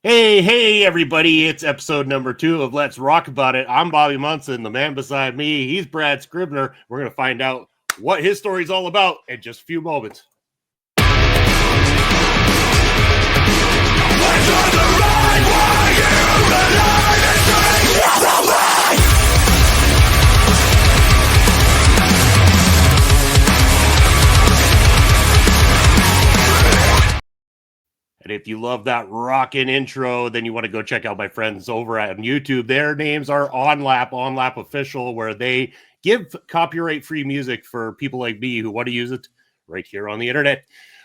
Hey, everybody. It's episode number 2 of Let's Rock About It. I'm Bobby Munson. The man beside me, he's Brad Scribner. We're going to find out what his story's all about in just a few moments. And if you love that rockin' intro, then you want to go check out my friends over at YouTube. Their names are OnLap Official, where they give copyright-free music for people like me who want to use it right here on the internet.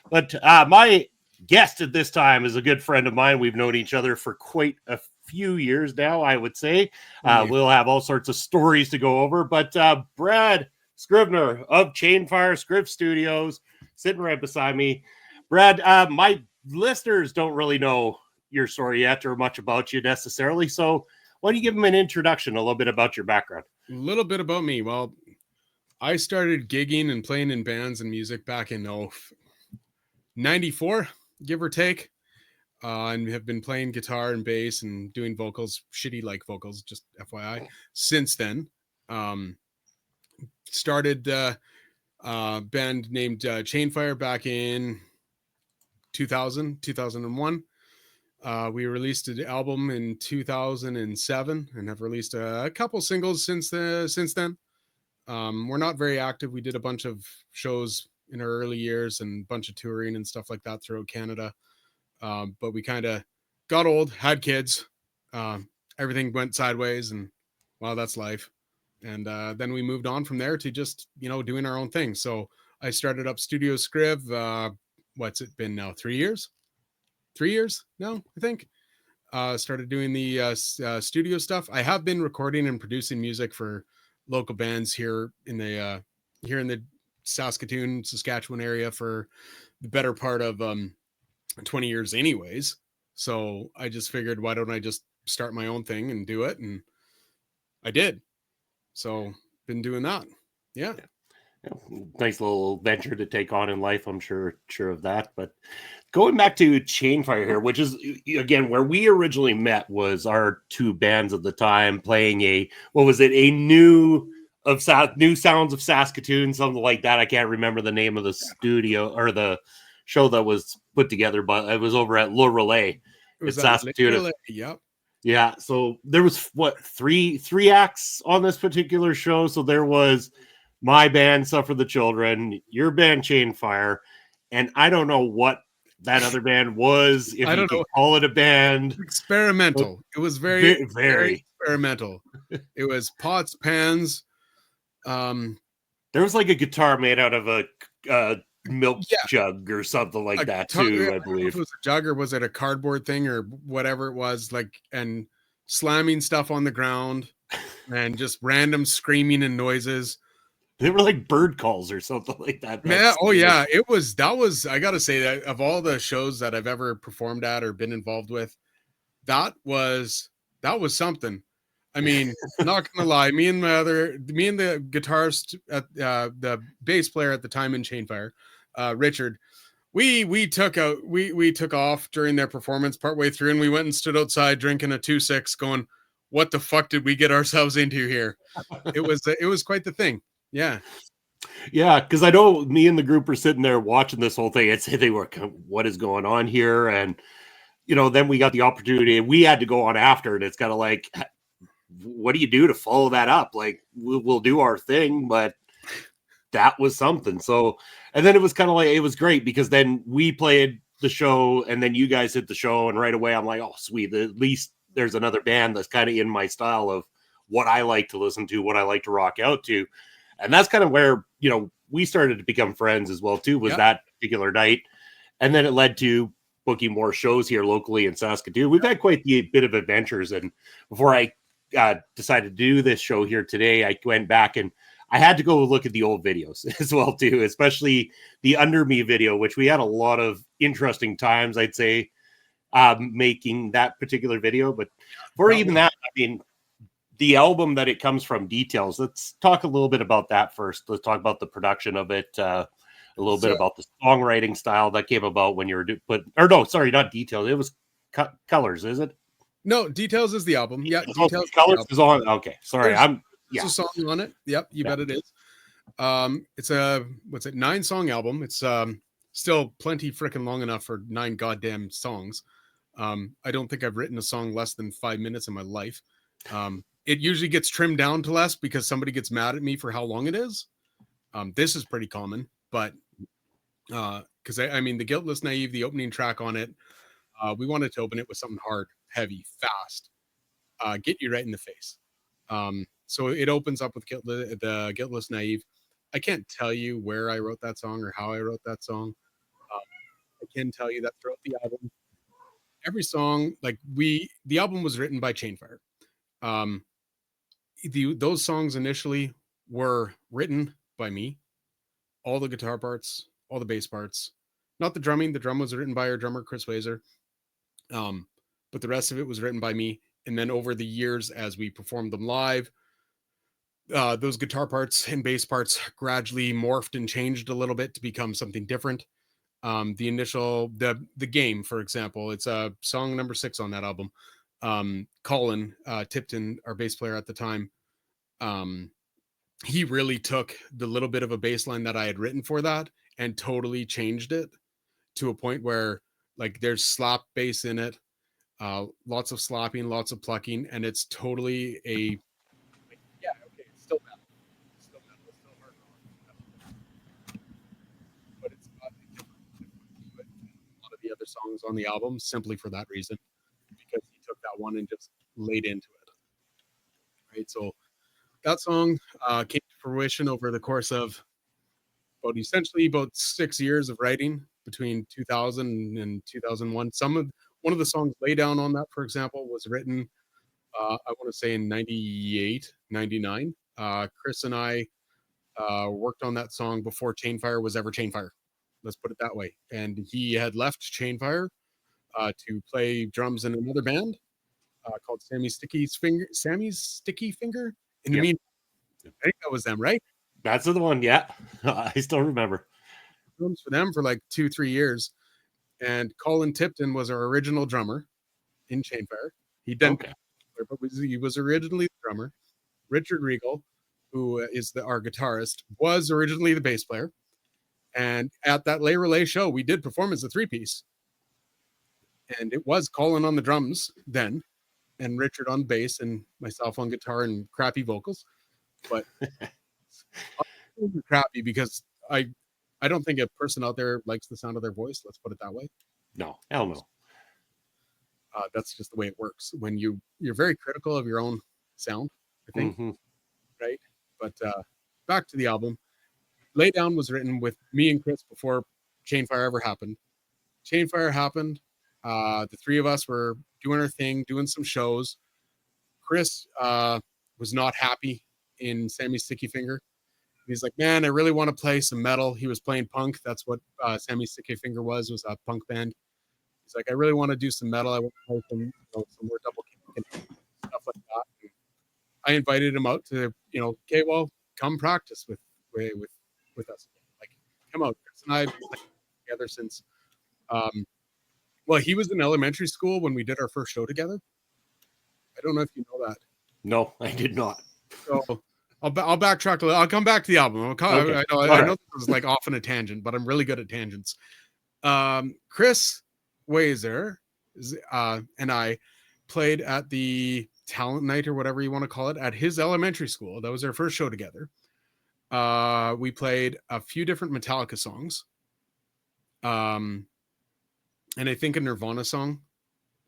But my guest at this time is a good friend of mine. We've known each other for quite a few years now, I would say. We'll have all sorts of stories to go over. But Brad Scribner of Chainfire Scriv Studios, sitting right beside me. Brad, my listeners don't really know your story yet or much about you necessarily. So why don't you give them an introduction, a little bit about your background? A little bit about me. Well, I started gigging and playing in bands and music back in 94, give or take. And have been playing guitar and bass and doing vocals, shitty like vocals, just FYI. Since then, started a band named Chainfire back in 2001. We released an album in 2007 and have released a couple singles since then. We're not very active. We did a bunch of shows in our early years and a bunch of touring and stuff like that throughout Canada. But we kind of got old, had kids, everything went sideways, and well, that's life. And then we moved on from there to just, doing our own thing. So I started up Studio Scriv. What's it been now? 3 years? 3 years now, I think. Started doing the studio stuff. I have been recording and producing music for local bands here in the Saskatoon, Saskatchewan area for the better part of 20 years anyways. So I just figured, why don't I just start my own thing and do it? And I did. So been doing that. Yeah. Nice little venture to take on in life. I'm sure of that. But going back to Chainfire here, which is again where we originally met, was our two bands at the time playing a new Sounds of Saskatoon, something like that. I can't remember the name of the studio or the show that was put together, but it was over at Le Relais in Saskatoon. Yep. Yeah. So there was three acts on this particular show. So there was my band, Suffer the Children, your band, Chainfire, and I don't know what that other band was. If you could call it a band. Experimental. It was very experimental. It was pots, pans. There was like a guitar made out of a milk jug or something like that too, I believe. It was a jug, or was it a cardboard thing or whatever it was, and slamming stuff on the ground and just random screaming and noises. They were like bird calls or something like that. Yeah. Oh yeah. That was, I got to say that of all the shows that I've ever performed at or been involved with, that was something. I mean, not going to lie, me and the guitarist at the bass player at the time in Chainfire, Richard, we took off during their performance partway through, and we went and stood outside drinking a 2-6 going, what the fuck did we get ourselves into here? It was quite the thing. Yeah. Because I know me and the group were sitting there watching this whole thing. They were, what is going on here? And, then we got the opportunity and we had to go on after it. It's kind of like, what do you do to follow that up? Like, we'll do our thing, but that was something. So, and then it was kind of like, it was great because then we played the show and then you guys hit the show. And right away, I'm like, oh, sweet. At least there's another band that's kind of in my style of what I like to listen to, what I like to rock out to. And that's kind of where, we started to become friends as well, too, was that particular night. And then it led to booking more shows here locally in Saskatoon. We've had quite the bit of adventures. And before I decided to do this show here today, I went back and I had to go look at the old videos as well, too, especially the Under Me video, which we had a lot of interesting times, I'd say, making that particular video. But for even that, I mean, the album that it comes from, Details. Let's talk a little bit about that first. Let's talk about the production of it, a little bit about the songwriting style that came about when you were not Details. It was Colors, is it? No, Details is the album. Yeah, Oh, Details. Colors is on. Okay, sorry. There's a song on it. Yep, you bet it is. It's a 9-song album. It's still plenty freaking long enough for 9 goddamn songs. I don't think I've written a song less than 5 minutes in my life. It usually gets trimmed down to less because somebody gets mad at me for how long it is. This is pretty common, but because I mean, the Guiltless Naive, the opening track on it, we wanted to open it with something hard, heavy, fast, get you right in the face. So it opens up with the Guiltless Naive. I can't tell you where I wrote that song or how I wrote that song. I can tell you that throughout the album, every song, like the album was written by Chainfire. Those songs initially were written by me. All the guitar parts, all the bass parts, not the drumming. The drum was written by our drummer, Chris Wazer. But the rest of it was written by me. And then over the years, as we performed them live, those guitar parts and bass parts gradually morphed and changed a little bit to become something different. The Game, for example, it's song number 6 on that album. Colin Tipton, our bass player at the time, he really took the little bit of a bass line that I had written for that and totally changed it to a point where like there's slap bass in it, lots of slapping, lots of plucking, and it's totally it's still metal. It's still metal. It's still hard rock. But it's got a different to it than a lot of the other songs on the album simply for that reason, because he took that one and just laid into it. Right. So that song came to fruition over the course of about 6 years of writing between 2000 and 2001. One of the songs, Lay Down, on that, for example, was written, I want to say in 98, 99. Chris and I worked on that song before Chainfire was ever Chainfire. Let's put it that way. And he had left Chainfire to play drums in another band called Sammy's Sticky Finger. In the meantime, I think that was them, right? That's the one. Yeah, I still remember. Drums for them for like 2-3 years. And Colin Tipton was our original drummer in Chainfire. He was originally the drummer. Richard Regal, who is our guitarist, was originally the bass player. And at that Lay Relay show, we did perform as a 3-piece. And it was Colin on the drums then, and Richard on bass, and myself on guitar and crappy vocals. But crappy because I don't think a person out there likes the sound of their voice. Let's put it that way. No, hell no. That's just the way it works. When you're very critical of your own sound, I think, right? But back to the album. Lay Down was written with me and Chris before Chainfire ever happened. Chainfire happened. The three of us were doing our thing, doing some shows. Chris was not happy in Sammy's Sticky Finger. He's like, man, I really want to play some metal. He was playing punk. That's what Sammy's Sticky Finger was a punk band. He's like, I really want to do some metal. I want to play some more double kick and stuff like that. And I invited him out to, okay, well, come practice with us. Like, come out. Chris and I have been together since, he was in elementary school when we did our first show together. I don't know if you know that. No, I did not. So I'll backtrack a little. I'll come back to the album. I know this is like off on a tangent, but I'm really good at tangents. Chris Wazer and I played at the talent night or whatever you want to call it at his elementary school. That was our first show together. We played a few different Metallica songs. And I think a Nirvana song.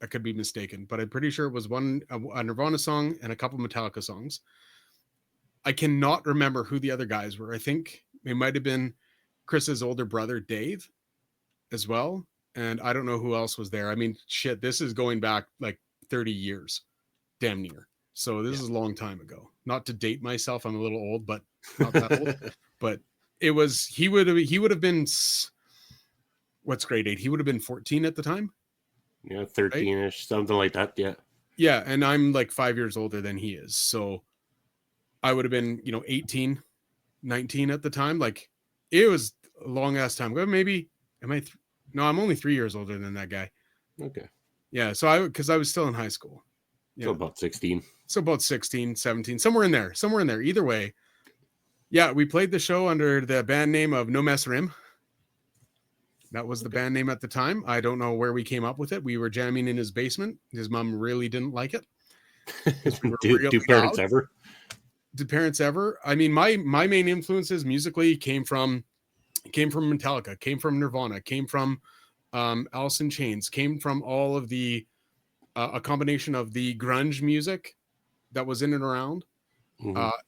I could be mistaken, but I'm pretty sure it was a Nirvana song and a couple Metallica songs. I cannot remember who the other guys were. I think it might have been Chris's older brother, Dave, as well. And I don't know who else was there. I mean, shit, this is going back like 30 years, damn near. So this is a long time ago. Not to date myself, I'm a little old, but not that old. But it was, he would have been, what's grade 8? He would have been 14 at the time. Yeah, 13-ish, right? Something like that. Yeah. Yeah, and I'm like 5 years older than he is. So I would have been, 18, 19 at the time. Like, it was a long ass time ago. Maybe, no, I'm only 3 years older than that guy. Okay. Yeah. So because I was still in high school. Yeah. So about 16. So about 16, 17, somewhere in there. Either way. Yeah. We played the show under the band name of No Mess Rim. That was the band name at the time. I don't know where we came up with it. We were jamming in his basement. His mom really didn't like it. We do parents loud. ever? Did parents ever? I mean, my main influences musically came from Metallica, came from Nirvana, came from Alice in Chains, came from all of the a combination of the grunge music that was in and around,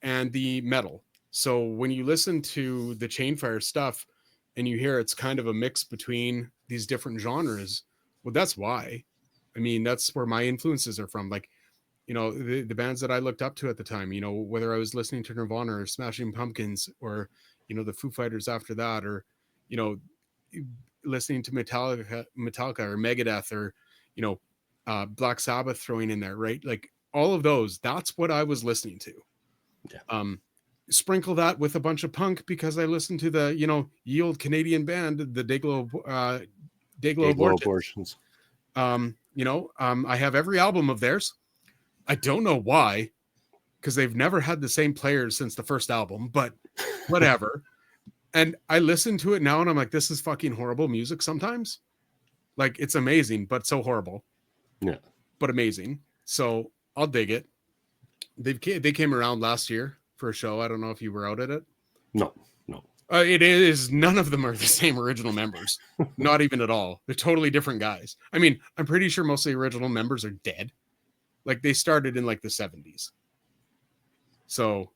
and the metal. So when you listen to the Chainfire stuff and you hear it's kind of a mix between these different genres, well, that's why. I mean, that's where my influences are from. Like, you know, the bands that I looked up to at the time, you know, whether I was listening to Nirvana or Smashing Pumpkins or, you know, the Foo Fighters after that, or, you know, listening to Metallica or Megadeth or, you know, Black Sabbath throwing in there, right? Like all of those, that's what I was listening to. Yeah. Sprinkle that with a bunch of punk because I listened to the, you know, ye old Canadian band, the Dayglow Abortions. You know, I have every album of theirs. I don't know why, because they've never had the same players since the first album, but whatever. And I listen to it now and I'm like, this is fucking horrible music sometimes. Like it's amazing, but so horrible. Yeah. But amazing. So I'll dig it. They came around last year for a show. I don't know if you were out at it. No. It is. None of them are the same original members. Not even at all. They're totally different guys. I mean, I'm pretty sure most of the original members are dead. Like they started in like the 70s. So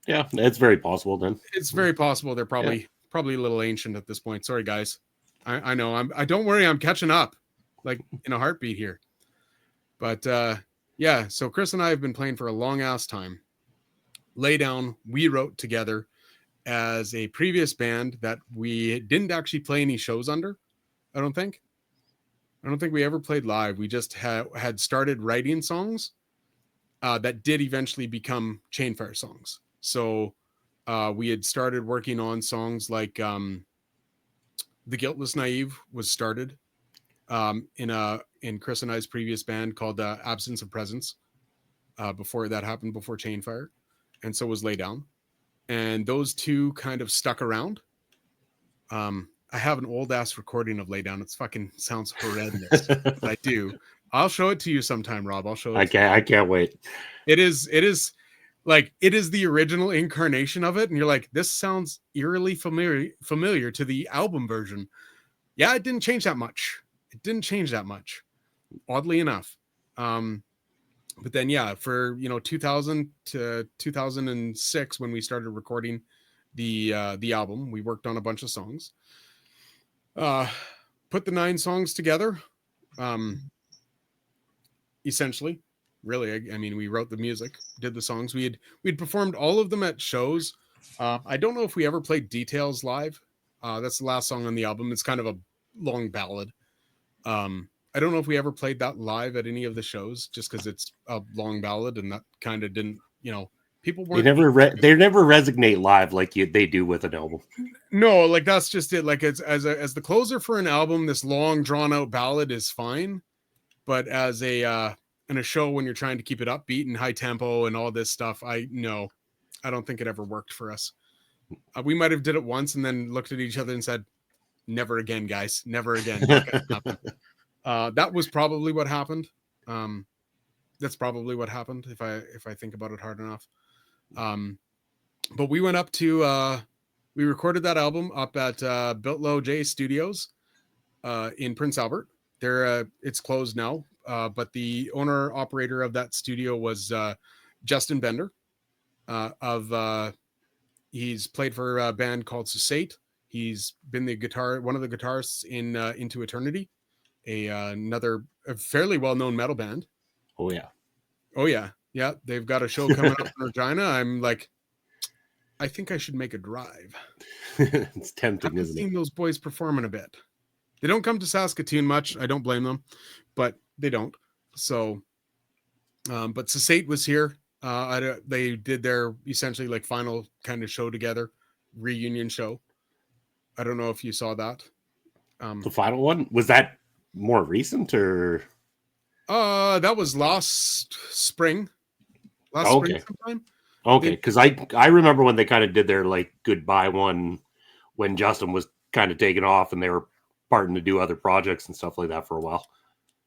yeah, it's very possible then. It's very possible they're probably a little ancient at this point. Sorry, guys. I know. I don't worry. I'm catching up like in a heartbeat here. But yeah, so Chris and I have been playing for a long ass time. Lay Down, we wrote together as a previous band that we didn't actually play any shows under. I don't think we ever played live. We just had started writing songs that did eventually become Chainfire songs. So we had started working on songs like The Guiltless Naive was started in Chris and I's previous band called Absence of Presence before that happened, before Chainfire. And so was Lay Down. And those two kind of stuck around. I have an old ass recording of Lay Down. It's fucking sounds horrendous. But I do. I'll show it to you sometime, Rob. I'll show it. I can't wait. It is like it is the original incarnation of it, and you're like, this sounds eerily familiar to the album version. Yeah, it didn't change that much. Oddly enough. But then yeah, for 2000 to 2006 when we started recording the album, we worked on a bunch of songs. Put the 9 songs together. Essentially, really, I mean, we wrote the music, did the songs. We'd performed all of them at shows. I don't know if we ever played Details live. That's the last song on the album. It's kind of a long ballad. I don't know if we ever played that live at any of the shows, just because it's a long ballad, and that kind of didn't, people weren't. They never resonate live like they do with an album. No, like that's just it. Like as the closer for an album, this long drawn out ballad is fine, but as in a show when you're trying to keep it upbeat and high tempo and all this stuff, I don't think it ever worked for us. We might have did it once and then looked at each other and said, "Never again, guys. Never again." That was probably what happened. That's probably what happened if I think about it hard enough. But we went up to we recorded that album up at Biltlow J Studios in Prince Albert. It's closed now, but the owner operator of that studio was Justin Bender. He's played for a band called Susate. He's been one of the guitarists in Into Eternity, another fairly well-known metal band. Oh yeah. They've got a show coming up in Regina. I'm like, I think I should make a drive. It's tempting, isn't it? I've seen those boys performing a bit. They don't come to Saskatoon much. I don't blame them, but they don't. So, but Susate was here. They did their essentially like final kind of show together, reunion show. I don't know if you saw that. The final one, was that more recent or? That was last spring. Last spring Okay. sometime. Okay, because I remember when they kind of did their like goodbye one when Justin was kind of taking off and they were parting to do other projects and stuff like that for a while.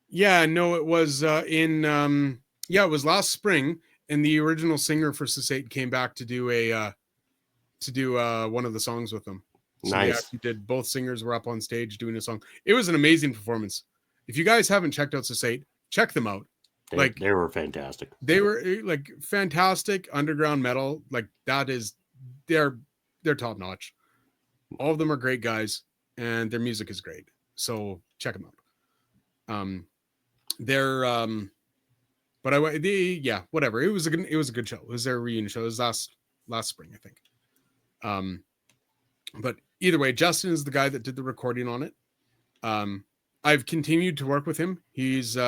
Yeah, no, it was it was last spring, and the original singer for Cesate came back to do one of the songs with them. So they Nice. actually did, both singers were up on stage doing a song. It was an amazing performance. If you guys haven't checked out Cesate, check them out. They were fantastic. They were like fantastic underground metal. Like that is they're top notch. All of them are great guys, and their music is great. So check them out. They're but whatever. It was a good show. It was their reunion show. It was last spring, I think. But either way, Justin is the guy that did the recording on it. I've continued to work with him. He's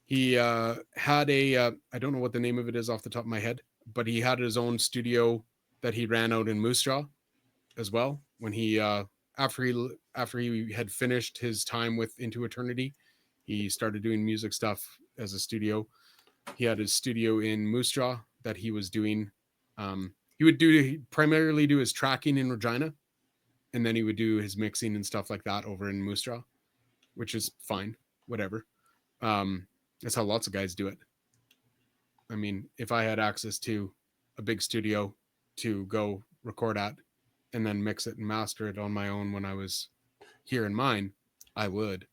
he had a I don't know what the name of it is off the top of my head, but he had his own studio that he ran out in Moose Jaw as well. When he after he had finished his time with Into Eternity, he started doing music stuff as a studio. He had his studio in Moose Jaw that he was doing. He would primarily do his tracking in Regina, and then he would do his mixing and stuff like that over in Moose Jaw, which is fine, whatever. That's how lots of guys do it. I mean, if I had access to a big studio to go record at and then mix it and master it on my own when I was here in mine, I would,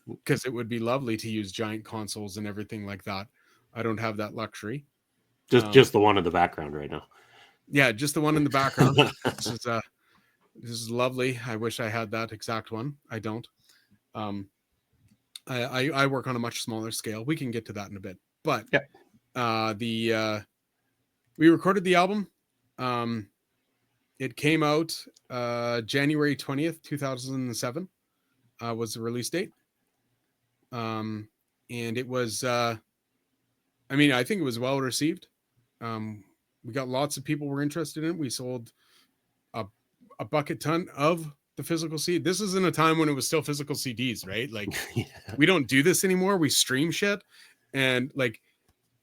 because it would be lovely to use giant consoles and everything like that. I don't have that luxury. Just the one in the background right now. Yeah, just the one in the background. This is lovely. I wish I had that exact one. I don't. I work on a much smaller scale. We can get to that in a bit. But we recorded the album. It came out January 20th, 2007 was the release date. And it was I think it was well received. We got lots of people were interested in it. We sold a bucket ton of the physical CD. This is in a time when it was still physical CDs, right? Like we don't do this anymore. We stream shit. And like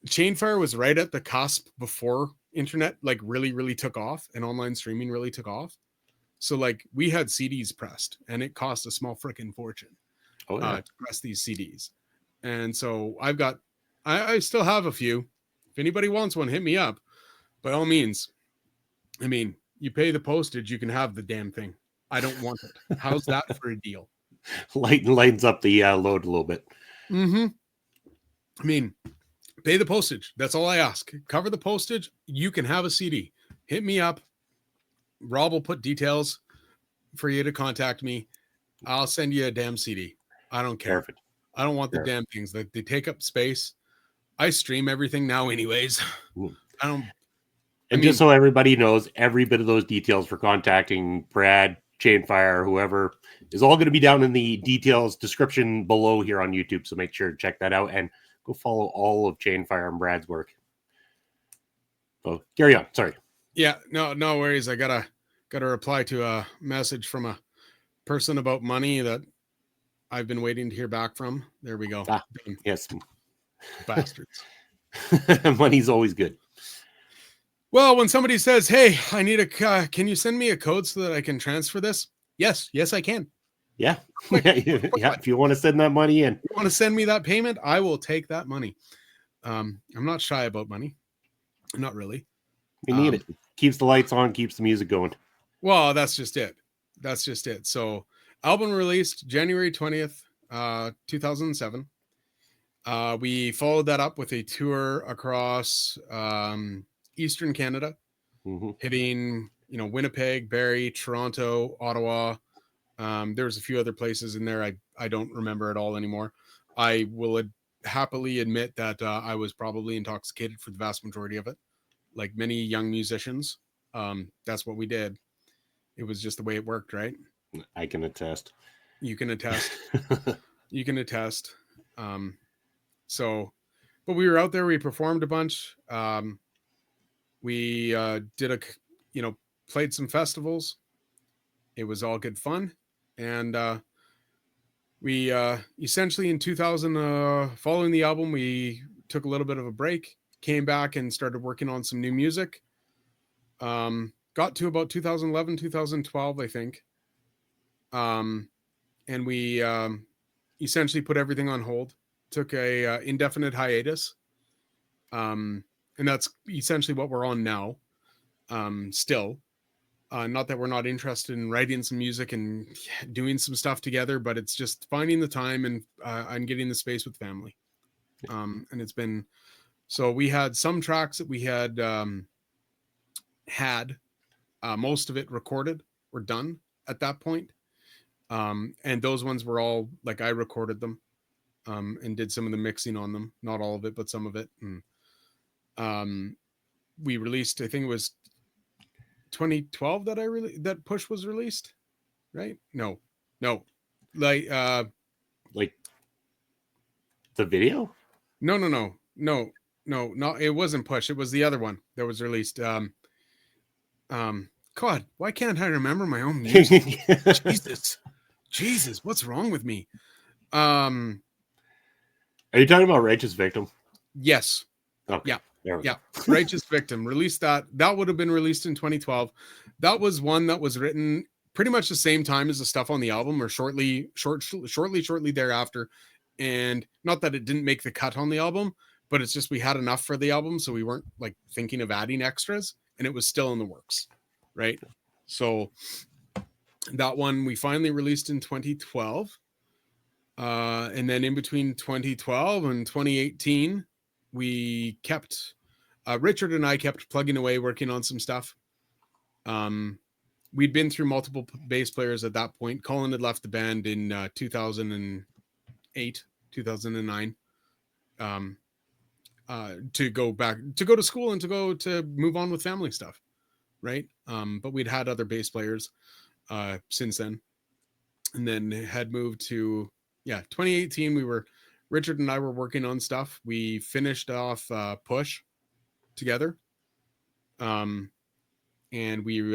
Chainfire was right at the cusp before internet like really, really took off and online streaming really took off. So like we had CDs pressed and it cost a small freaking fortune to press these CDs. And so I still have a few. If anybody wants one, hit me up. By all means. I mean, you pay the postage, you can have the damn thing. I don't want it. How's that for a deal? Lightens up the load a little bit. Mm-hmm. I mean, pay the postage. That's all I ask. Cover the postage. You can have a CD. Hit me up. Rob will put details for you to contact me. I'll send you a damn CD. I don't care. Perfect. I don't want the damn things. They take up space. I stream everything now anyways. Just so everybody knows, every bit of those details for contacting Brad, Chainfire, whoever, is all going to be down in the details description below here on YouTube. So make sure to check that out and go follow all of Chainfire and Brad's work. So carry on. Sorry. Yeah, no worries. I gotta reply to a message from a person about money that I've been waiting to hear back from. There we go. Yes. Bastards. Money's always good. Well, when somebody says, "Hey, I need can you send me a code so that I can transfer this?" Yes, I can. Yeah. If you want to send that money in. You want to send me that payment? I will take that money. I'm not shy about money. Not really. We need it. Keeps the lights on, keeps the music going. Well, that's just it. So, album released January 20th, 2007. We followed that up with a tour across Eastern Canada, hitting, Winnipeg, Barrie, Toronto, Ottawa. There's a few other places in there. I don't remember it all anymore. I will happily admit that I was probably intoxicated for the vast majority of it. Like many young musicians, that's what we did. It was just the way it worked, right? I can attest. You can attest. You can attest. But we were out there. We performed a bunch. We played some festivals. It was all good fun. And We essentially in 2000, following the album, we took a little bit of a break, came back and started working on some new music. Got to about 2011, 2012, I think. And we essentially put everything on hold, took a indefinite hiatus. And that's essentially what we're on now. Still, not that we're not interested in writing some music and doing some stuff together, but it's just finding the time and getting the space with family. And it's been, so we had some tracks that we had most of it recorded or done at that point. And those ones were all like I recorded them and did some of the mixing on them, not all of it, but some of it. And we released, I think it was 2012 that Push was released, right? No, like the video. No, it wasn't Push. It was the other one that was released. God, why can't I remember my own music? Jesus, what's wrong with me? Are you talking about Righteous Victim? Yes. Okay. Yeah. Righteous Victim. Released that. That would have been released in 2012. That was one that was written pretty much the same time as the stuff on the album, or shortly thereafter. And not that it didn't make the cut on the album, but it's just we had enough for the album, so we weren't like thinking of adding extras, and it was still in the works, right? So that one we finally released in 2012. And then in between 2012 and 2018, we kept Richard and I kept plugging away, working on some stuff. We'd been through multiple bass players at that point. Colin had left the band in 2008, 2009, to go to school and to move on with family stuff, right? But we'd had other bass players since then, and then had moved to 2018. Richard and I were working on stuff. We finished off Push together. And we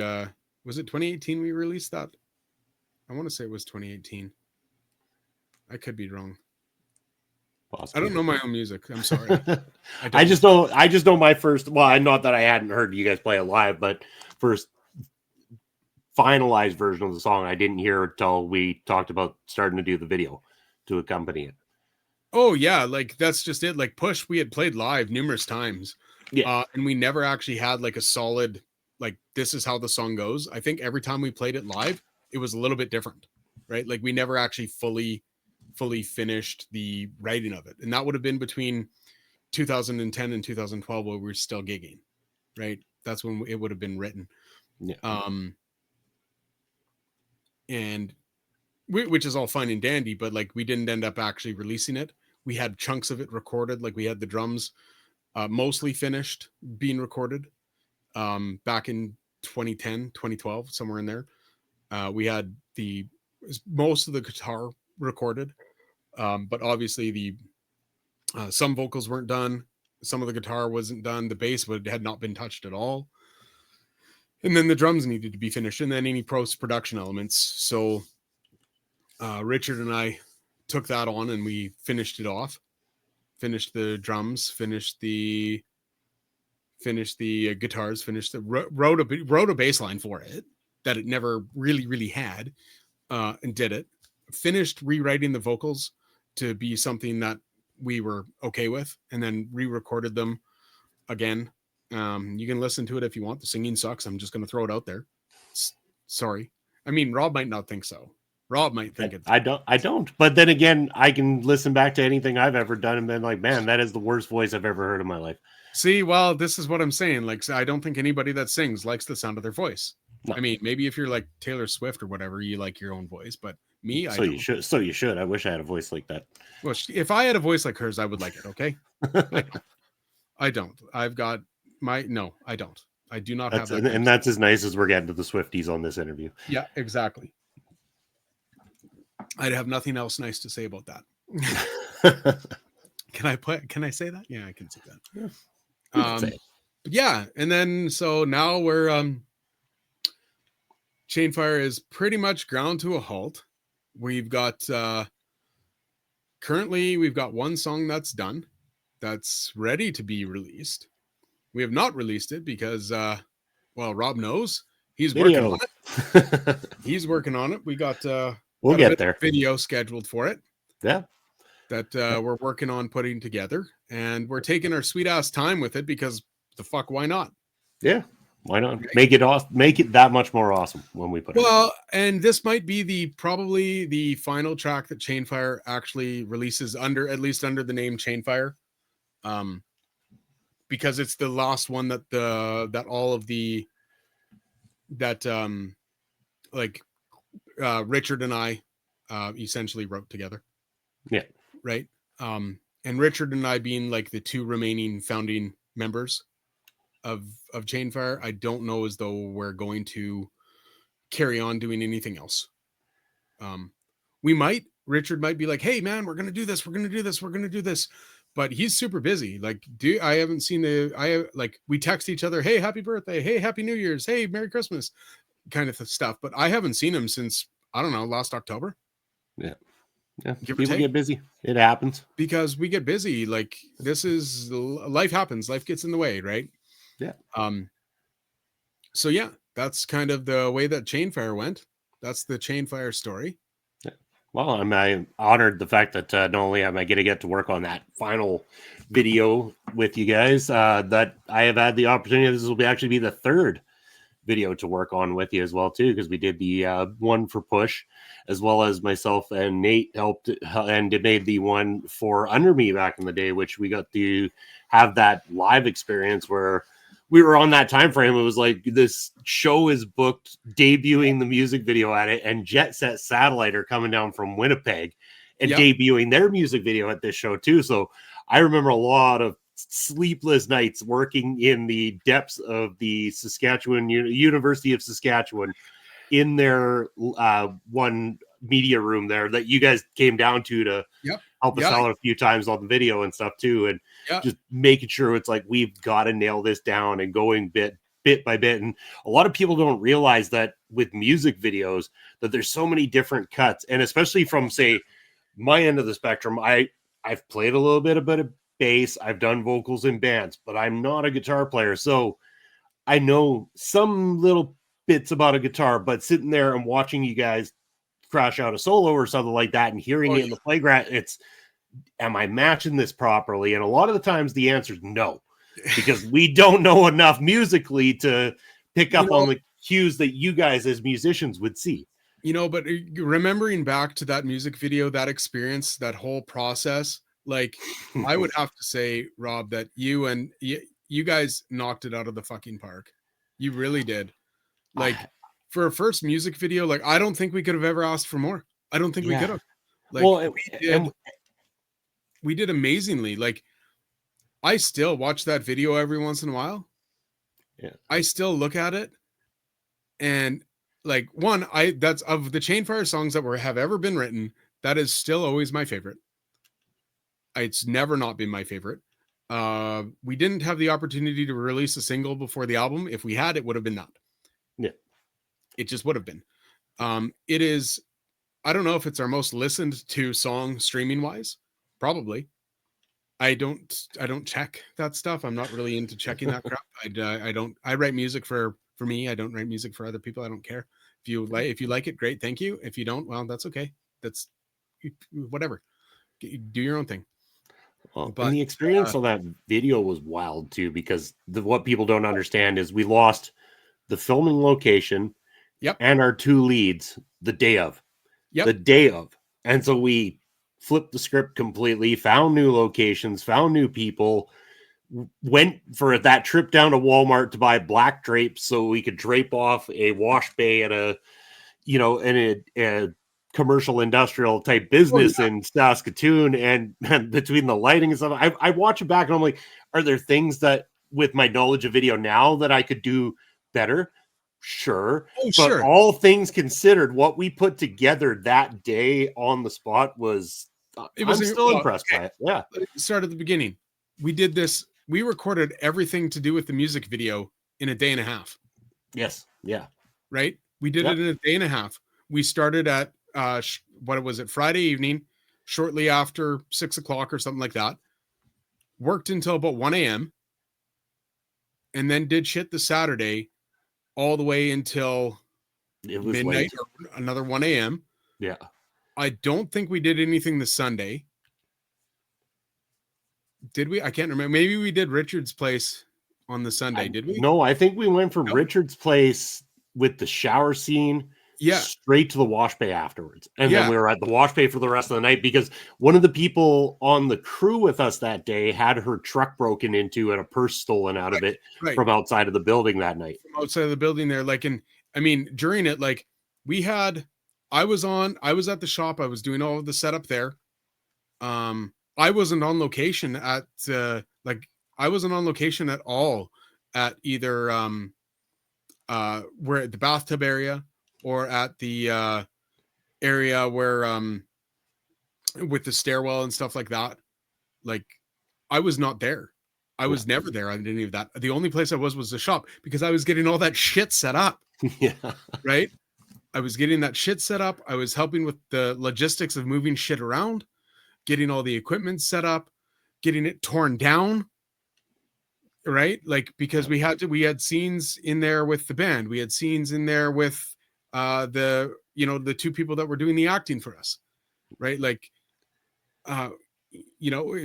was it 2018 we released that? I want to say it was 2018. I could be wrong. Possibly. I don't know my own music. I'm sorry. I just know my first, well, not that I hadn't heard you guys play it live, but first finalized version of the song I didn't hear until we talked about starting to do the video to accompany it. Oh yeah, like that's just it. Like Push, we had played live numerous times. Yeah. And we never actually had like a solid, like, this is how the song goes. I think every time we played it live, it was a little bit different, right? Like we never actually fully finished the writing of it. And that would have been between 2010 and 2012 where we were still gigging, right? That's when it would have been written. Yeah. And which is all fine and dandy, but like we didn't end up actually releasing it. We had chunks of it recorded. Like we had the drums mostly finished being recorded back in 2010, 2012, somewhere in there. We had most of the guitar recorded, but obviously the some vocals weren't done. Some of the guitar wasn't done. The bass had not been touched at all. And then the drums needed to be finished, and then any post-production elements. So Richard and I took that on and we finished it off. Finished the drums, finished the guitars, wrote a bass line for it that it never really had, and did it. Finished rewriting the vocals to be something that we were okay with, and then re-recorded them again. You can listen to it if you want. The singing sucks. I'm just going to throw it out there. Sorry. I mean, Rob might not think so. Rob might think it. I don't. But then again, I can listen back to anything I've ever done and been like, man, that is the worst voice I've ever heard in my life. See, well, this is what I'm saying. Like, I don't think anybody that sings likes the sound of their voice. No. I mean, maybe if you're like Taylor Swift or whatever, you like your own voice, but me, I don't. You should. I wish I had a voice like that. Well, if I had a voice like hers, I would like it. Okay. I don't. I've got no, I don't. I do not have that. And that's as nice as we're getting to the Swifties on this interview. Yeah, exactly. I'd have nothing else nice to say about that. Can I say that? Yeah, I can say that. Yeah. Yeah, and then so now we're Chainfire is pretty much ground to a halt. We've got currently we've got one song that's done, that's ready to be released. We have not released it because, well, Rob knows he's working on it. He's working on it. We got we'll get there. Video scheduled for it. Yeah. That we're working on putting together, and we're taking our sweet ass time with it because the fuck, why not? Yeah. Why not make it that much more awesome when we put it? Well, and this might be probably the final track that Chainfire actually releases at least under the name Chainfire. Because it's the last one that all of the Richard and I essentially wrote together. Yeah. Right. And Richard and I being like the two remaining founding members of Chainfire, I don't know as though we're going to carry on doing anything else. Richard might be like, hey man, we're gonna do this. But he's super busy. Like, I haven't seen we text each other, hey, happy birthday, hey, happy New Year's, hey, Merry Christmas, kind of stuff. But I haven't seen him since, I don't know, last October. Yeah. Yeah. People get busy. It happens. Because we get busy. Like, life happens. Life gets in the way, right? Yeah. So yeah, that's kind of the way that Chainfire went. That's the Chainfire story. Well, I'm honored the fact that not only am I going to get to work on that final video with you guys, that I have had the opportunity. This will actually be the third video to work on with you as well, too, because we did the one for Push, as well as myself and Nate helped and made the one for Under Me back in the day, which we got to have that live experience where we were on that time frame. It was like this show is booked, debuting the music video at it, and Jet Set Satellite are coming down from Winnipeg and debuting their music video at this show too. So I remember a lot of sleepless nights working in the depths of the Saskatchewan University of Saskatchewan in their one media room there that you guys came down to help us out a few times on the video and stuff too, and just making sure it's like we've got to nail this down and going bit by bit. And a lot of people don't realize that with music videos that there's so many different cuts, and especially from say my end of the spectrum, I've played a little bit of bass, I've done vocals in bands, but I'm not a guitar player, so I know some little bits about a guitar. But sitting there and watching you guys crash out a solo or something like that and hearing it in the playground, it's, am I matching this properly? And a lot of the times the answer is no, because we don't know enough musically to pick up on the cues that you guys as musicians would see. But remembering back to that music video, that experience, that whole process, like I would have to say, Rob, that you guys knocked it out of the fucking park. You really did. Like, for a first music video, like, I don't think we could have ever asked for more. I don't think we could have. Like, we did amazingly. Like, I still watch that video every once in a while. Yeah. I still look at it, and like, that's of the Chainfire songs that have ever been written, that is still always my favorite. It's never not been my favorite. We didn't have the opportunity to release a single before the album. If we had, it would have been that. Yeah. It just would have been. It is, I don't know if it's our most listened to song streaming wise. Probably. I don't check that stuff. I'm not really into checking that crap. I write music for me. I don't write music for other people. I don't care. If you like it, great. Thank you. If you don't, well, that's okay. That's whatever. Do your own thing. Well, but the experience of that video was wild too, because what people don't understand is we lost the filming location and our two leads the day of. And so we flipped the script completely, found new locations, found new people, went for that trip down to Walmart to buy black drapes so we could drape off a wash bay at a commercial industrial type business in Saskatoon. And between the lighting and stuff, I watch it back and I'm like, are there things that with my knowledge of video now that I could do better? Sure. But all things considered, what we put together that day on the spot was, I'm still impressed by it. Yeah. Start at the beginning. We did this. We recorded everything to do with the music video in a day and a half. Yes. Yeah. Right. We did it in a day and a half. We started at, what was it? Friday evening. shortly after 6 o'clock or something like that. Worked until about 1 a.m. and then did shit the Saturday all the way until It was midnight late. or another 1 a.m. Yeah. I don't think we did anything the Sunday. Did we? I can't remember. Maybe we did Richard's place on the Sunday. Did we? No, I think we went from No. Richard's place with the shower scene straight to the wash bay afterwards. And then we were at the wash bay for the rest of the night because one of the people on the crew with us that day had her truck broken into and a purse stolen out of it from outside of the building that night. From outside of the building there. Like, and I mean, during it, like I was at the shop. I was doing all of the setup there. I wasn't on location at I wasn't on location at all at either we're at the bathtub area or at the area where with the stairwell and stuff like that. Like, I was not there. I was never there on any of that. The only place I was the shop because I was getting all that shit set up. Yeah. Right? I was getting that shit set up. I was helping with the logistics of moving shit around, getting all the equipment set up, getting it torn down. Right? Like, because we had scenes in there with the band. We had scenes in there with the two people that were doing the acting for us. Right? Like,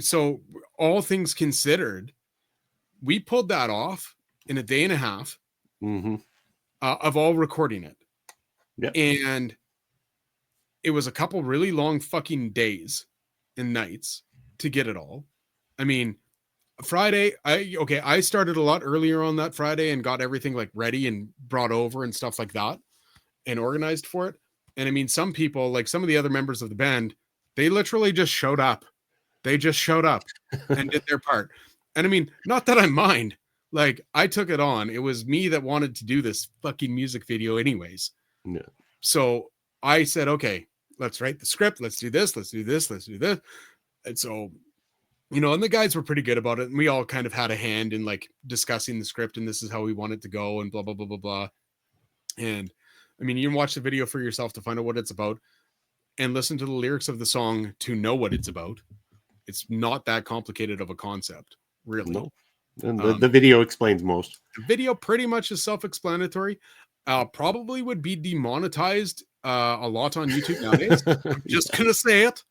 so all things considered, we pulled that off in a day and a half of all recording it. Yep. And it was a couple really long fucking days and nights to get it all. I mean, Friday, I started a lot earlier on that Friday and got everything like ready and brought over and stuff like that and organized for it. And I mean, some people, like some of the other members of the band, they literally just showed up. They just showed up and did their part. And I mean, not that I mind. Like, I took it on. It was me that wanted to do this fucking music video anyways. Yeah. So I said, okay, let's write the script. Let's do this. Let's do this. Let's do this. And so, and the guys were pretty good about it. And we all kind of had a hand in like discussing the script and this is how we want it to go and blah, blah, blah, blah, blah. And I mean, you can watch the video for yourself to find out what it's about and listen to the lyrics of the song to know what it's about. It's not that complicated of a concept, really. No. And the video explains most. The video pretty much is self-explanatory. Probably would be demonetized a lot on YouTube nowadays. I'm just gonna say it.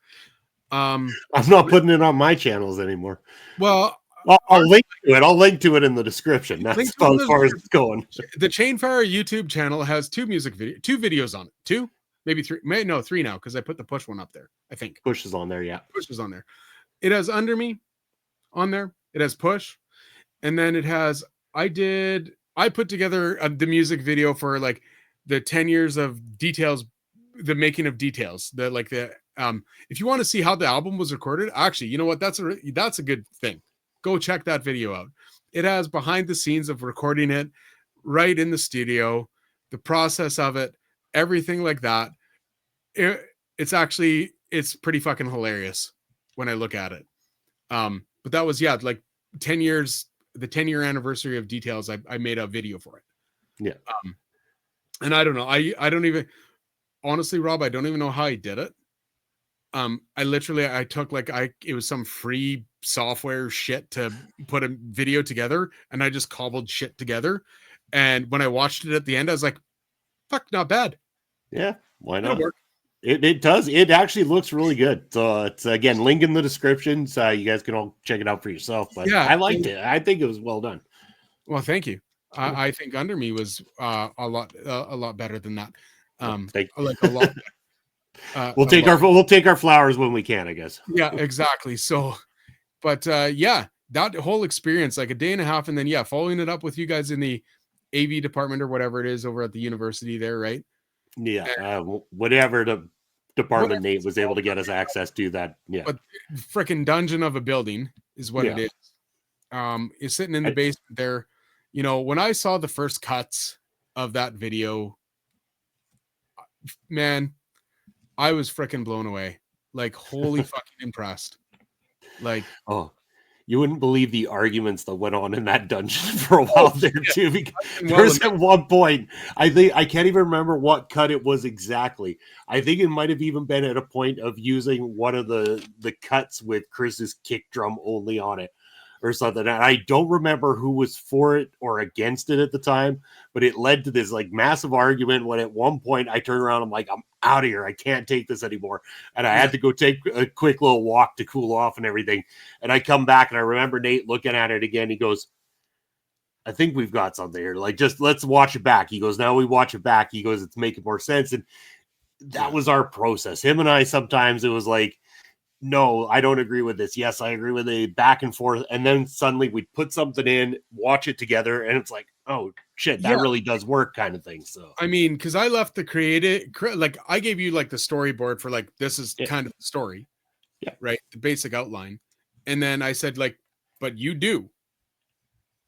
I'm not putting it on my channels anymore. Well, I'll link to it. I'll link to it in the description. That's about as far as it's going. The Chainfire YouTube channel has two videos on it. Two, maybe three. No, three now because I put the Push one up there. I think Push is on there. Yeah, Push is on there. It has Under Me on there. It has Push, and then it has I put together the music video for like the 10 years of Details, the making of Details. If you want to see how the album was recorded, actually, you know what? That's a good thing. Go check that video out. It has behind the scenes of recording it right in the studio, the process of it, everything like that. It's pretty fucking hilarious when I look at it. But that was, like 10 years, the 10-year anniversary of Details. I made a video for it. Yeah. And I don't know. I don't even, honestly, Rob, I don't even know how I did it. I took it was some free software shit to put a video together and I just cobbled shit together. And when I watched it at the end, I was like, fuck, not bad. Yeah. Why not? It does. It actually looks really good. So it's, again, link in the description. So you guys can all check it out for yourself. But yeah, I liked it. I think it was well done. Well, thank you. I think Under Me was a lot better than that. Thank you. Like a lot. We'll take our flowers when we can, I guess. Yeah, exactly. So, but that whole experience, like a day and a half, and then following it up with you guys in the AV department or whatever it is over at the university there, right? Yeah, whatever the department Nate was able to get us access to that. Yeah, but freaking dungeon of a building is what it is. It's sitting in the basement there. When I saw the first cuts of that video, man, I was freaking blown away. Like, holy fucking impressed. Like, oh, You wouldn't believe the arguments that went on in that dungeon for a while there too. Because Well, there was at one point, I think I can't even remember what cut it was exactly. I think it might have even been at a point of using one of the cuts with Chris's kick drum only on it or something. And I don't remember who was for it or against it at the time, but it led to this like massive argument when at one point I turned around, I'm like, I'm out of here. I can't take this anymore. And I had to go take a quick little walk to cool off and everything. And I come back and I remember Nate looking at it again. He goes, I think we've got something here. Like, just let's watch it back. He goes, now we watch it back. He goes, it's making more sense. And that was our process. Him and I, sometimes it was like, no, I don't agree with this. Yes, I agree with it, back and forth. And then suddenly we'd put something in, watch it together, and it's like, oh shit, that really does work kind of thing. So I mean, because I left the like I gave you like the storyboard for like this is kind of the story. Yeah. Right. The basic outline. And then I said, like, but you do.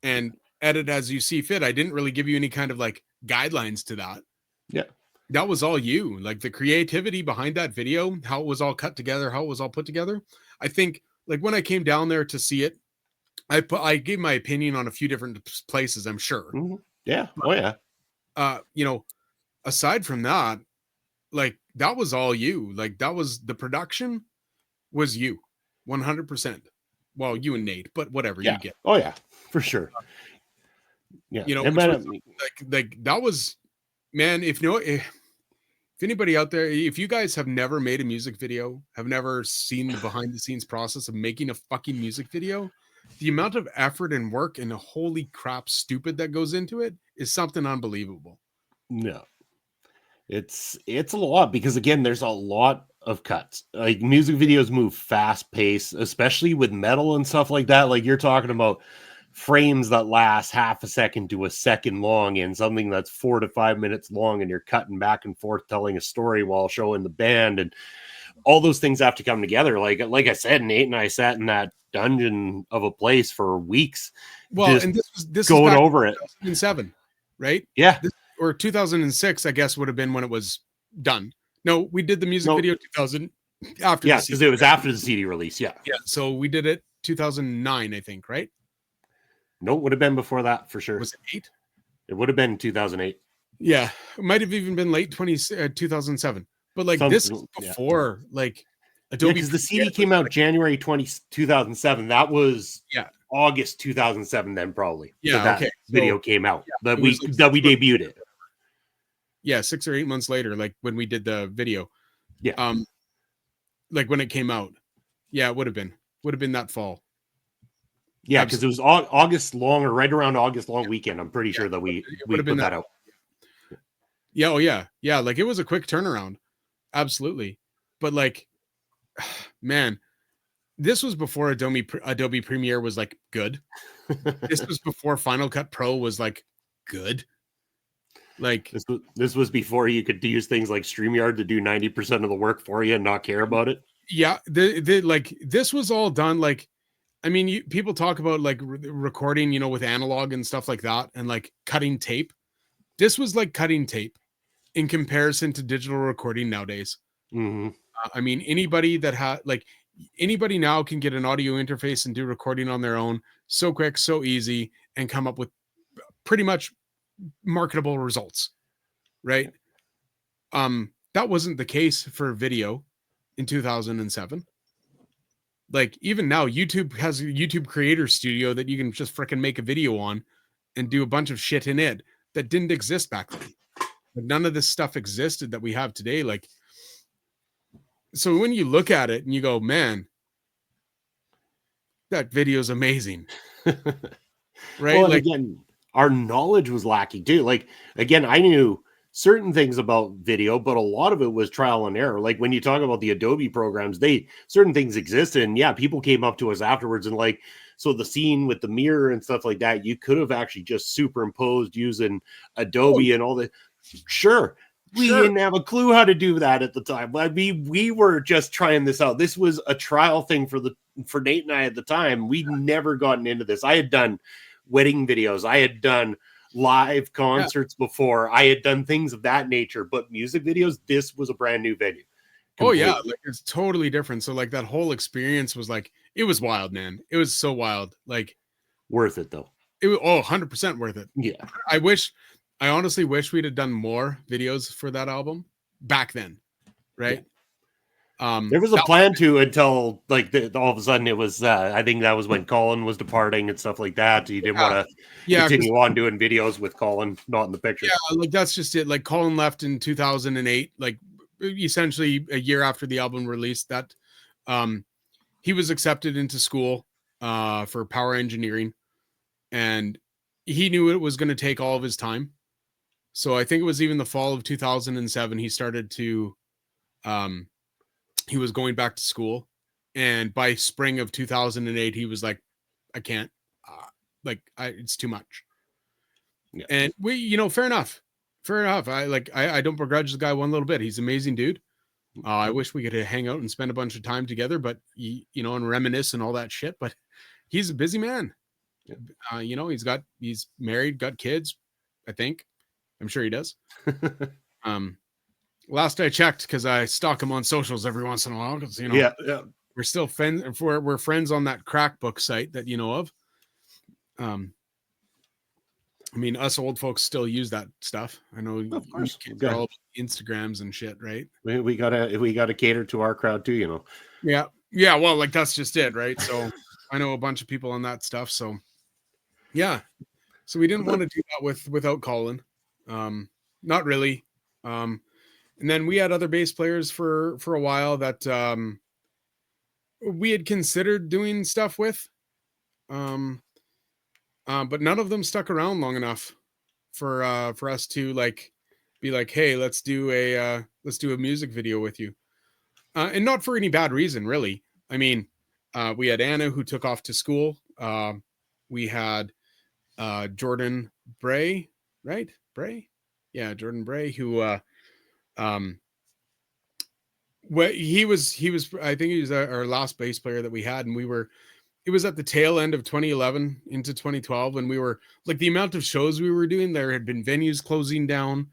And edit as you see fit. I didn't really give you any kind of like guidelines to that. Yeah. That was all you, like the creativity behind that video, how it was all cut together, how it was all put together. I think like when I came down there to see it, I gave my opinion on a few different places, I'm sure. Mm-hmm. Yeah. Oh yeah. You know, aside from that, like that was all you, like that was the production was you 100%. Well, you and Nate, but whatever you get. Oh yeah, for sure. Yeah. You know, was, like that was, man, if anybody out there, if you guys have never made a music video, have never seen the behind the scenes process of making a fucking music video, the amount of effort and work and the holy crap stupid that goes into it is something unbelievable. No, it's a lot because again, there's a lot of cuts. Like music videos move fast paced, especially with metal and stuff like that. Like you're talking about frames that last half a second to a second long and something that's 4 to 5 minutes long, and you're cutting back and forth telling a story while showing the band, and all those things have to come together. Like I said, Nate and I sat in that dungeon of a place for weeks. Well, and this going is back over it 2007, right? Yeah. Or 2006, I guess would have been when it was done. No, we did the music video 2000 after. Yeah, because it was after the CD release. Yeah. Yeah. So we did it 2009, I think, right? No, it would have been before that for sure. Was it 8? It would have been 2008. Yeah, it might have even been late 2007. But like this is before like Adobe. Because the CD came out January 2007. That was August 2007 then probably. Yeah, that video came out. That we debuted it. Yeah, 6 or 8 months later, like when we did the video. Yeah. Like when it came out. Yeah, it would have been that fall. Yeah, because it was August long, or right around August long weekend. I'm pretty sure that we put that out. Yeah, oh yeah. Yeah, like it was a quick turnaround. Absolutely. But like, man, this was before Adobe Premiere was like good. This was before Final Cut Pro was like good. Like this was before you could use things like StreamYard to do 90% of the work for you and not care about it. Yeah, like this was all done like, I mean, people talk about like recording, you know, with analog and stuff like that, and like cutting tape. This was like cutting tape in comparison to digital recording nowadays. Mm-hmm. I mean, anybody now can get an audio interface and do recording on their own so quick, so easy, and come up with pretty much marketable results, right? That wasn't the case for video in 2007. Like even now, YouTube has a YouTube Creator Studio that you can just freaking make a video on and do a bunch of shit in it that didn't exist back then. But none of this stuff existed that we have today. Like, so when you look at it and you go, man, that video is amazing. Right? Well, like, again, our knowledge was lacking too. Like, again, I knew certain things about video, but a lot of it was trial and error. Like when you talk about the Adobe programs, certain things existed, and yeah, people came up to us afterwards and like, so the scene with the mirror and stuff like that, you could have actually just superimposed using Adobe and all that. Sure. We didn't have a clue how to do that at the time. I mean, we were just trying this out. This was a trial thing for Nate and I at the time. We'd never gotten into this. I had done wedding videos. I had done live concerts before. I had done things of that nature, but music videos, this was a brand new venue Oh yeah, like it's totally different. So like that whole experience was like, it was wild, man. It was so wild. Like worth it though. It was 100% worth it. Yeah. I honestly wish we'd have done more videos for that album back then. Right. Yeah. There was a plan to until like all of a sudden it was, I think that was when Colin was departing and stuff like that. You didn't want to continue on doing videos with Colin not in the picture. Yeah. Like that's just it. Like Colin left in 2008, like essentially a year after the album released that, he was accepted into school, for power engineering, and he knew it was going to take all of his time. So I think it was even the fall of 2007, he started to, he was going back to school. And by spring of 2008, he was like, I can't, it's too much. Yeah. And we, fair enough. I don't begrudge the guy one little bit. He's an amazing dude. I wish we could hang out and spend a bunch of time together, but and reminisce and all that shit, but he's a busy man. Yeah. He's married, got kids, I think. I'm sure he does. Last I checked, because I stalk him on socials every once in a while, because we're still friends. We're friends on that crack book site that you know of. I mean, us old folks still use that stuff. I know, of course, all Instagrams and shit, right? We gotta cater to our crowd too, Yeah. Well, like that's just it, right? So I know a bunch of people on that stuff. So yeah, so we didn't want to do that without Colin. Not really. And then we had other bass players for a while that we had considered doing stuff with. But none of them stuck around long enough for us to be like, hey, let's do a music video with you. And not for any bad reason, really. I mean, we had Anna, who took off to school. We had Jordan Bray, right? Bray? Yeah, Jordan Bray, who he was I think he was our last bass player that we had, and it was at the tail end of 2011 into 2012, and we were like, the amount of shows we were doing, there had been venues closing down.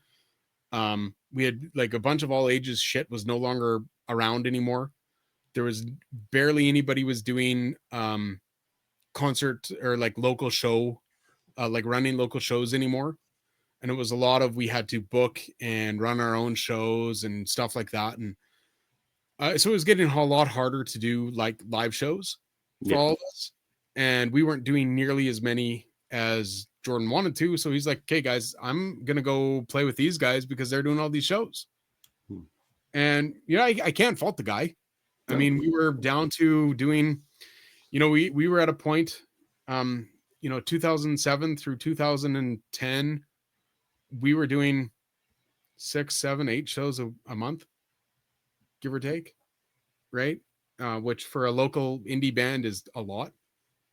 We had like a bunch of all ages shit was no longer around anymore. There was barely anybody was doing concert or like local show, like running local shows anymore. And it was a lot of, we had to book and run our own shows and stuff like that. And so it was getting a lot harder to do like live shows for all of us. And we weren't doing nearly as many as Jordan wanted to. So he's like, okay, guys, I'm going to go play with these guys because they're doing all these shows. And, I can't fault the guy. No. I mean, we were down to doing, we were at a point, 2007 through 2010, we were doing 6, 7, 8 shows a month, give or take. Right. Which for a local indie band is a lot.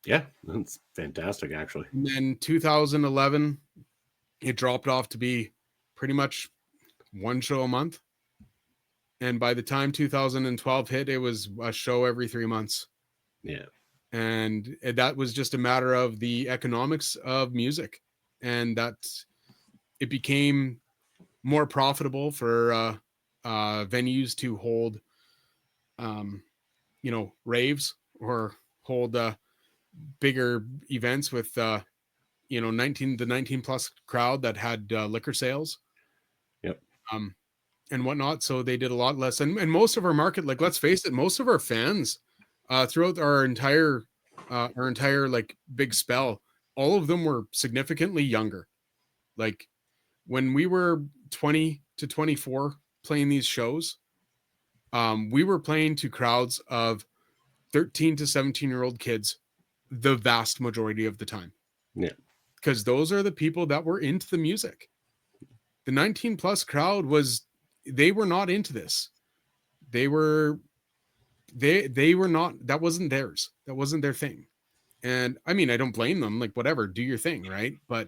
Yeah. That's fantastic, actually. And then 2011, it dropped off to be pretty much 1 show a month. And by the time 2012 hit, it was a show every 3 months. Yeah. And that was just a matter of the economics of music, and that it became more profitable for venues to hold, raves or hold bigger events with, 19 plus crowd that had liquor sales. Yep. And whatnot. So they did a lot less. And most of our market, like, let's face it, most of our fans throughout our entire like big spell, all of them were significantly younger. Like when we were 20 to 24 playing these shows, we were playing to crowds of 13 to 17-year-old kids the vast majority of the time. Yeah. Because those are the people that were into the music. The 19 plus crowd they were not into this. They were not, that wasn't theirs. That wasn't their thing. And I mean, I don't blame them, like, whatever, do your thing. Right. But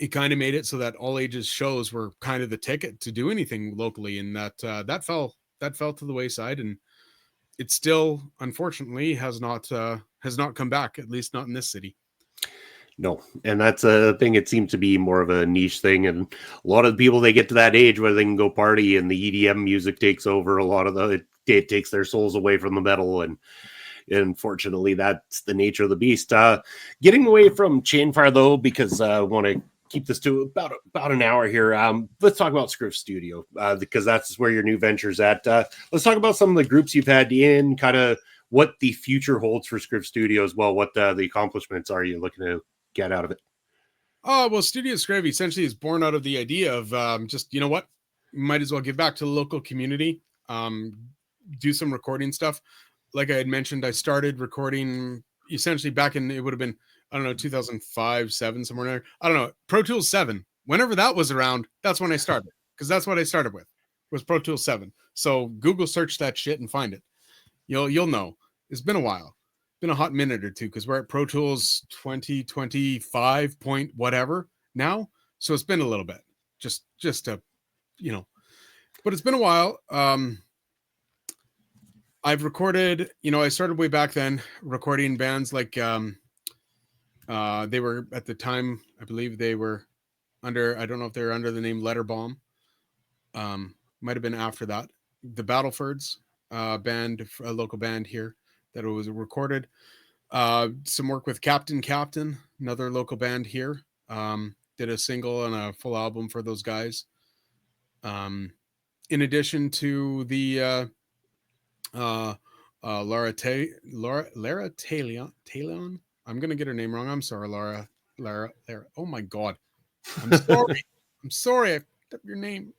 it kind of made it so that all ages shows were kind of the ticket to do anything locally. And that fell to the wayside, and it still, unfortunately, has not come back, at least not in this city. No, and that's a thing. It seems to be more of a niche thing, and a lot of the people, they get to that age where they can go party, and the EDM music takes over. A lot of it takes their souls away from the metal, and unfortunately, that's the nature of the beast. Getting away from Chainfire though, because I want to keep this to about an hour here. Let's talk about Scriv Studio, because that's where your new venture's at. Let's talk about some of the groups you've had in, kind of what the future holds for Scriv Studio as well. What the accomplishments are you looking to get out of it? Oh, well, Studio Scriv essentially is born out of the idea of just, you know what, might as well give back to the local community, do some recording stuff. Like I had mentioned, I started recording essentially back in, it would have been, I don't know, 2005, 7, somewhere in there. I don't know, Pro Tools 7. Whenever that was around, that's when I started, because that's what I started with, was Pro Tools 7. So Google search that shit and find it. You'll know. It's been a while. Been a hot minute or two, because we're at Pro Tools 2025 point whatever now. So it's been a little bit. Just to, you know, but it's been a while. I've recorded, I started way back then recording bands like they were at the time, I believe they were under, I don't know if they were under the name Letter Bomb. Might have been after that. The Battlefords band, a local band here that was recorded. Some work with Captain, another local band here. Did a single and a full album for those guys. In addition to the Lara Talion. I'm gonna get her name wrong. I'm sorry, Lara. Oh my god. I'm sorry. I'm sorry. I fucked up your name.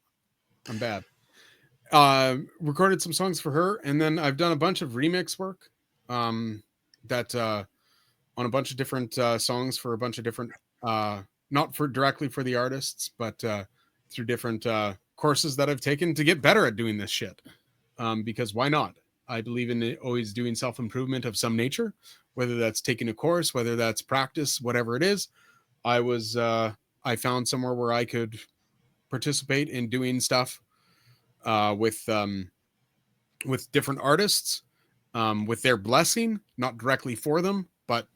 I'm bad. Recorded some songs for her, and then I've done a bunch of remix work. That on a bunch of different songs for a bunch of different, not for directly for the artists, but through different courses that I've taken to get better at doing this shit. Because why not? I believe in always doing self-improvement of some nature, whether that's taking a course, whether that's practice, whatever it is. I found somewhere where I could participate in doing stuff with different artists, with their blessing, not directly for them, but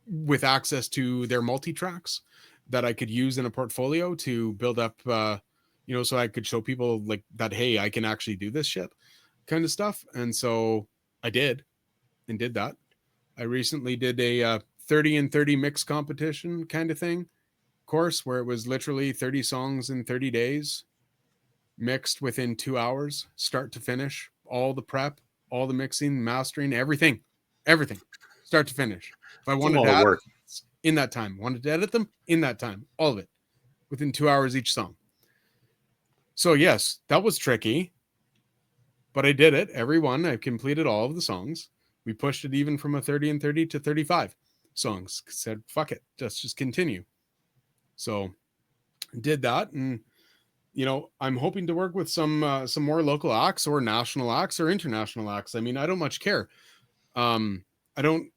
with access to their multi-tracks that I could use in a portfolio to build up, so I could show people like that, hey, I can actually do this shit kind of stuff. And so I did that. I recently did a 30 and 30 mix competition kind of thing course where it was literally 30 songs in 30 days mixed within 2 hours, start to finish, all the prep, all the mixing, mastering, everything, start to finish. If I wanted to add work in that time, wanted to edit them in that time, all of it within 2 hours each song. So yes, that was tricky, but I did it. Every one, I completed all of the songs. We pushed it even from a 30 and 30 to 35 songs. Said, fuck it, let's just continue. So did that. And, I'm hoping to work with some more local acts or national acts or international acts. I mean, I don't much care. I don't,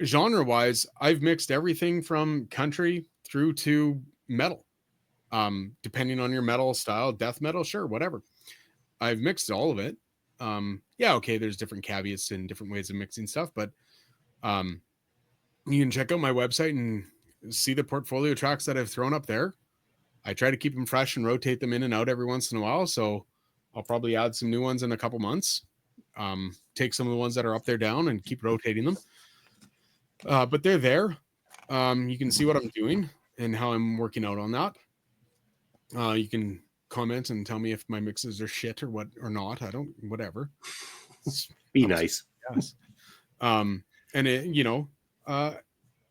genre wise, I've mixed everything from country through to metal. Depending on your metal style, death metal, sure, whatever. I've mixed all of it. Yeah, okay, there's different caveats and different ways of mixing stuff, but you can check out my website and see the portfolio tracks that I've thrown up there. I try to keep them fresh and rotate them in and out every once in a while, so I'll probably add some new ones in a couple months. Take some of the ones that are up there down and keep rotating them. But they're there. You can see what I'm doing and how I'm working out on that. You can comment and tell me if my mixes are shit or what or not. I don't, whatever. Be nice. Yes. And it,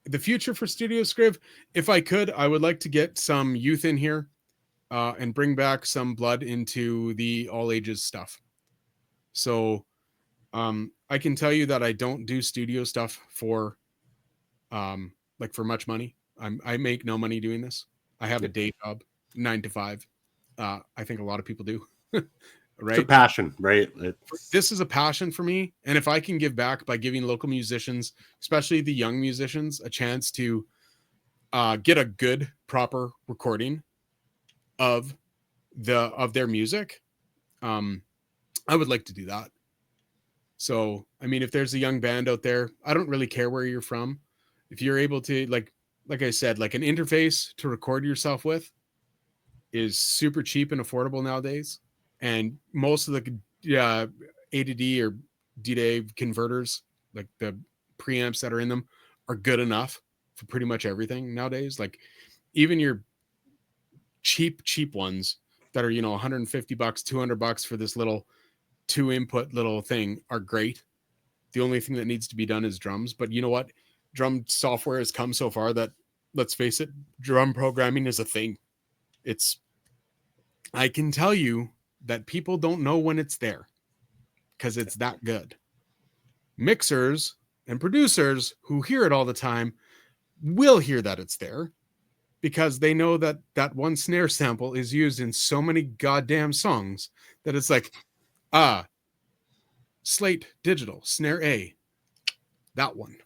the future for Studio Scriv, if I could, I would like to get some youth in here and bring back some blood into the all ages stuff. So I can tell you that I don't do studio stuff for like for much money. I make no money doing this. I have a day job, 9 to 5. I think a lot of people do. Right? It's a passion, right? This is a passion for me. And if I can give back by giving local musicians, especially the young musicians, a chance to get a good, proper recording of their music, I would like to do that. So, I mean, if there's a young band out there, I don't really care where you're from. If you're able to, like, like I said, like an interface to record yourself with is super cheap and affordable nowadays. And most of the A to D or D to A converters, like the preamps that are in them, are good enough for pretty much everything nowadays. Like even your cheap ones that are, $150, $200 for this little 2-input little thing are great. The only thing that needs to be done is drums. But you know what? Drum software has come so far that, let's face it, drum programming is a thing. I can tell you that people don't know when it's there because it's that good. Mixers and producers who hear it all the time will hear that it's there because they know that that one snare sample is used in so many goddamn songs that it's like, Slate Digital, snare A, that one.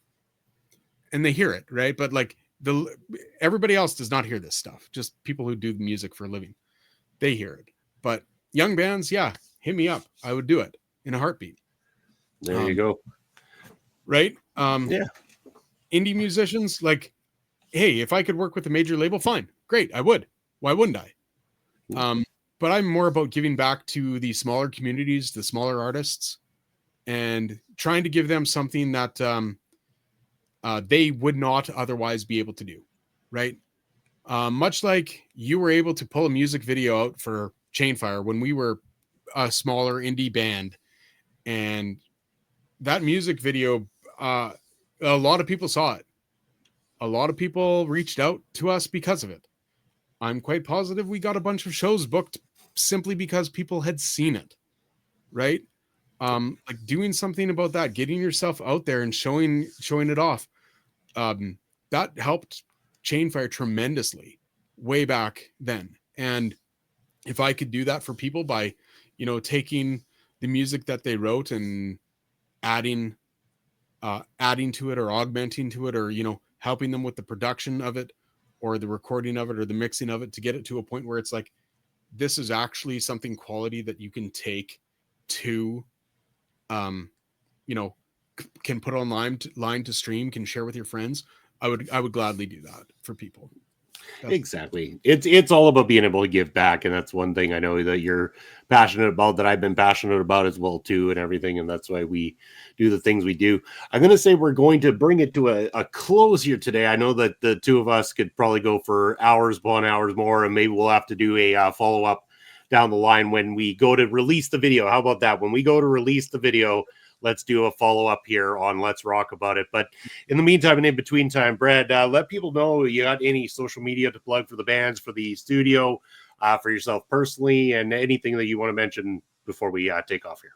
And they hear it, right? But like everybody else does not hear this stuff. Just people who do music for a living, they hear it. But young bands, yeah, hit me up. I would do it in a heartbeat. There you go. Right? Yeah. Indie musicians, like, hey, if I could work with a major label, fine, great, I would. Why wouldn't I? But I'm more about giving back to the smaller communities, the smaller artists, and trying to give them something that they would not otherwise be able to do, right? Much like you were able to pull a music video out for Chainfire when we were a smaller indie band, and that music video, a lot of people saw it. A lot of people reached out to us because of it. I'm quite positive we got a bunch of shows booked simply because people had seen it, right? Like doing something about that, getting yourself out there and showing it off. That helped Chainfire tremendously way back then. And if I could do that for people by, taking the music that they wrote and adding to it or augmenting to it, or, helping them with the production of it or the recording of it or the mixing of it to get it to a point where it's like, this is actually something quality that you can take to, can put online line to stream, can share with your friends. I would gladly do that for people. Exactly. It's all about being able to give back, and that's one thing I know that you're passionate about, that I've been passionate about as well too, and everything, and that's why we do the things we do. I'm going to say we're going to bring it to a close here today. I know that the two of us could probably go for hours upon hours more, and maybe we'll have to do a follow-up down the line when we go to release the video. How about that? When we go to release the video, let's do a follow-up here on Let's Rock About It. But in the meantime and in between time, Brad, let people know you got any social media to plug for the bands, for the studio, for yourself personally, and anything that you want to mention before we take off here.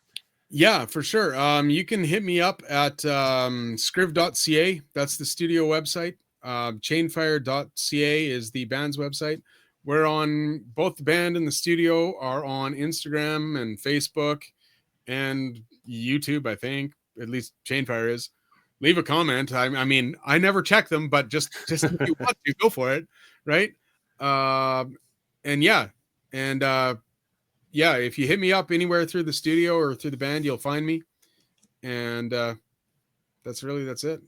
Yeah, for sure. You can hit me up at scriv.ca. That's the studio website. Chainfire.ca is the band's website. We're on, both the band and the studio are on Instagram and Facebook and YouTube, I think. At least Chainfire is. Leave a comment. I mean, I never check them, but just if you want to, go for it, right? If you hit me up anywhere through the studio or through the band, you'll find me. And that's it.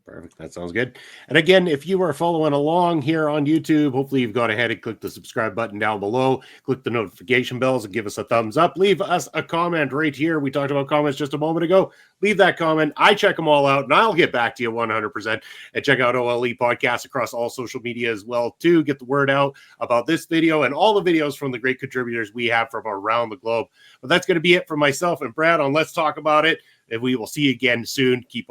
Perfect. That sounds good. And again, if you are following along here on YouTube, hopefully you've gone ahead and clicked the subscribe button down below, click the notification bells and give us a thumbs up. Leave us a comment right here. We talked about comments just a moment ago. Leave that comment. I check them all out and I'll get back to you 100%. And check out OLE Podcasts across all social media as well too. Get the word out about this video and all the videos from the great contributors we have from around the globe. But that's going to be it for myself and Brad on Let's Talk About It. And we will see you again soon. Keep on